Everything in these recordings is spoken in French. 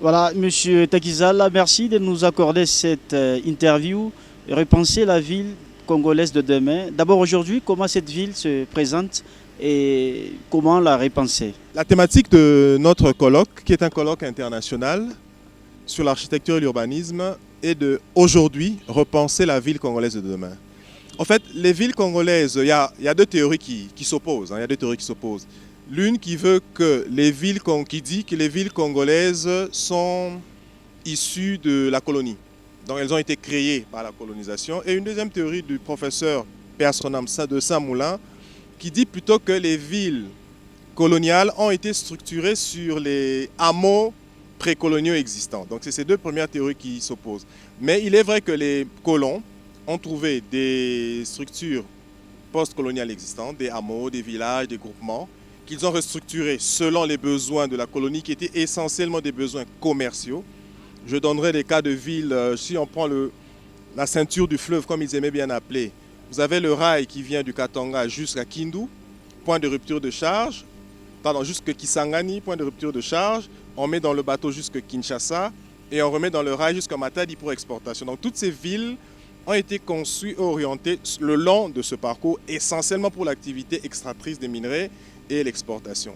Voilà, Monsieur Takizala, merci de nous accorder cette interview. Repenser la ville congolaise de demain. D'abord aujourd'hui, comment cette ville se présente et comment la repenser? La thématique de notre colloque, qui est un colloque international sur l'architecture et l'urbanisme, est de aujourd'hui repenser la ville congolaise de demain. En fait, les villes congolaises, il y a deux théories qui s'opposent. Il y a deux théories qui s'opposent. L'une qui veut que qui dit que les villes congolaises sont issues de la colonie. Donc elles ont été créées par la colonisation. Et une deuxième théorie du professeur P.A. de Saint-Moulin qui dit plutôt que les villes coloniales ont été structurées sur les hameaux précoloniaux existants. Donc c'est ces deux premières théories qui s'opposent. Mais il est vrai que les colons ont trouvé des structures post-coloniales existantes, des hameaux, des villages, des groupements, qu'ils ont restructurés selon les besoins de la colonie, qui étaient essentiellement des besoins commerciaux. Je donnerai des cas de villes, si on prend la ceinture du fleuve, comme ils aimaient bien appeler. Vous avez le rail qui vient du Katanga jusqu'à Kindu, point de rupture de charge, jusqu'à Kisangani, point de rupture de charge. On met dans le bateau jusqu'à Kinshasa et on remet dans le rail jusqu'à Matadi pour exportation. Donc toutes ces villes ont été conçues et orientées le long de ce parcours, essentiellement pour l'activité extractrice des minerais et l'exportation.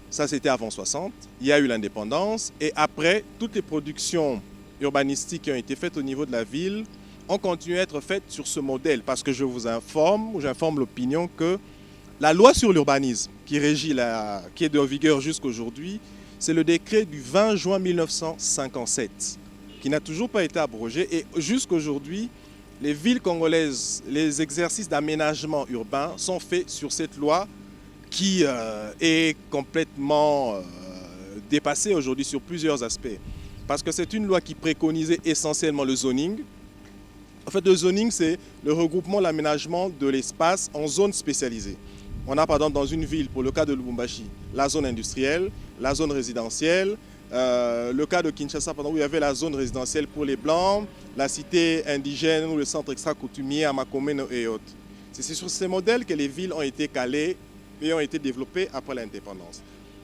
Ça, c'était avant 60. Il y a eu l'indépendance. Et après, toutes les productions urbanistiques qui ont été faites au niveau de la ville ont continué à être faites sur ce modèle. Parce que je vous informe, ou j'informe l'opinion que la loi sur l'urbanisme qui est de vigueur jusqu'aujourd'hui, c'est le décret du 20 juin 1957 qui n'a toujours pas été abrogé. Et jusqu'aujourd'hui, les villes congolaises, les exercices d'aménagement urbain sont faits sur cette loi qui est complètement dépassée aujourd'hui sur plusieurs aspects. Parce que c'est une loi qui préconisait essentiellement le zoning. En fait, le zoning, c'est le regroupement, l'aménagement de l'espace en zones spécialisées. On a par exemple dans une ville, pour le cas de Lubumbashi, la zone industrielle, la zone résidentielle, le cas de Kinshasa, où il y avait la zone résidentielle pour les Blancs, la cité indigène ou le centre extra-coutumier à Makomeno et autres. C'est sur ces modèles que les villes ont été calées et ont été développées après l'indépendance.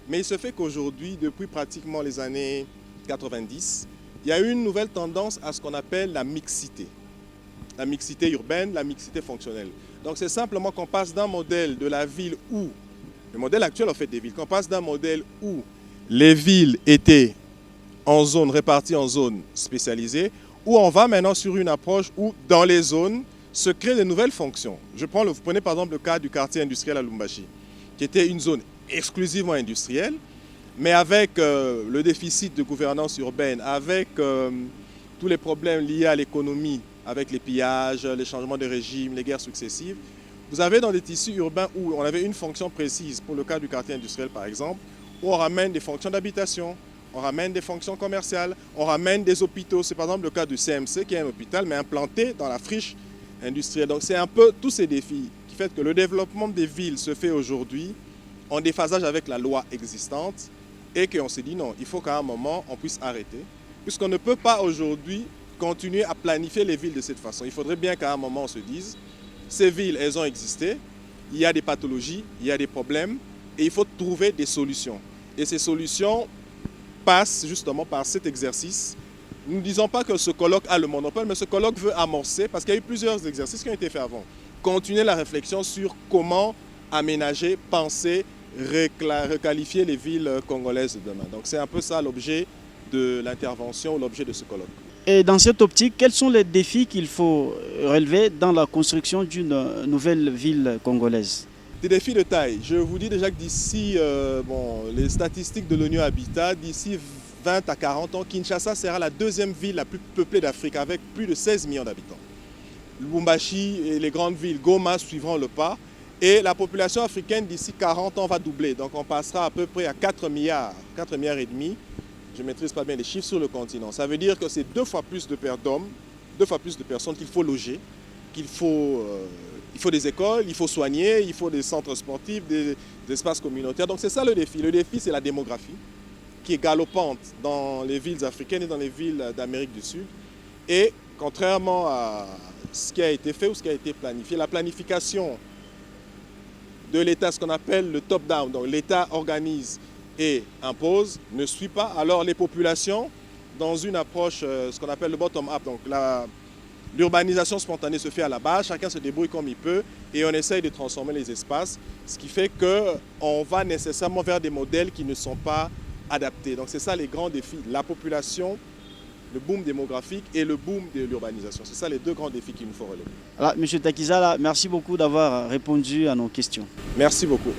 Mais il se fait qu'aujourd'hui, depuis pratiquement les années 90, il y a eu une nouvelle tendance à ce qu'on appelle la mixité. La mixité urbaine, la mixité fonctionnelle. Donc c'est simplement qu'on passe d'un modèle de la ville où, le modèle actuel en fait des villes, qu'on passe d'un modèle où les villes étaient réparties en zones spécialisées, où on va maintenant sur une approche où dans les zones se créent de nouvelles fonctions. Vous prenez par exemple le cas du quartier industriel à Lubumbashi, qui était une zone exclusivement industrielle, mais avec le déficit de gouvernance urbaine, avec tous les problèmes liés à l'économie, avec les pillages, les changements de régime, les guerres successives. Vous avez dans des tissus urbains où on avait une fonction précise, pour le cas du quartier industriel par exemple, où on ramène des fonctions d'habitation, on ramène des fonctions commerciales, on ramène des hôpitaux. C'est par exemple le cas du CMC qui est un hôpital mais implanté dans la friche industrielle. Donc c'est un peu tous ces défis qui font que le développement des villes se fait aujourd'hui en déphasage avec la loi existante et qu'on s'est dit non, il faut qu'à un moment on puisse arrêter, puisqu'on ne peut pas aujourd'hui continuer à planifier les villes de cette façon. Il faudrait bien qu'à un moment on se dise, ces villes, elles ont existé, il y a des pathologies, il y a des problèmes, et il faut trouver des solutions. Et ces solutions passent justement par cet exercice. Nous ne disons pas que ce colloque a le monopole, mais ce colloque veut amorcer, parce qu'il y a eu plusieurs exercices qui ont été faits avant, continuer la réflexion sur comment aménager, penser, requalifier les villes congolaises de demain. Donc c'est un peu ça l'objet de l'intervention, l'objet de ce colloque. Et dans cette optique, quels sont les défis qu'il faut relever dans la construction d'une nouvelle ville congolaise? Des défis de taille. Je vous dis déjà que d'ici, les statistiques de l'ONU Habitat, d'ici 20 à 40 ans, Kinshasa sera la deuxième ville la plus peuplée d'Afrique avec plus de 16 millions d'habitants. Lubumbashi et les grandes villes, Goma suivront le pas. Et la population africaine d'ici 40 ans va doubler. Donc on passera à peu près à 4 milliards, 4 milliards et demi. Je ne maîtrise pas bien les chiffres sur le continent. Ça veut dire que c'est 2 fois plus d'hommes, 2 fois plus de personnes qu'il faut loger, qu'il faut, il faut des écoles, il faut soigner, il faut des centres sportifs, des espaces communautaires. Donc c'est ça le défi. Le défi, c'est la démographie qui est galopante dans les villes africaines et dans les villes d'Amérique du Sud. Et contrairement à ce qui a été fait ou ce qui a été planifié, la planification de l'État, ce qu'on appelle le top-down. Donc l'État organise et impose ne suit pas, alors les populations, dans une approche, ce qu'on appelle le bottom-up, donc l'urbanisation spontanée se fait à la base, chacun se débrouille comme il peut et on essaye de transformer les espaces, ce qui fait qu'on va nécessairement vers des modèles qui ne sont pas adaptés. Donc c'est ça les grands défis, la population, le boom démographique et le boom de l'urbanisation. C'est ça les deux grands défis qu'il nous faut relever. Alors, M. Takizala, merci beaucoup d'avoir répondu à nos questions. Merci beaucoup.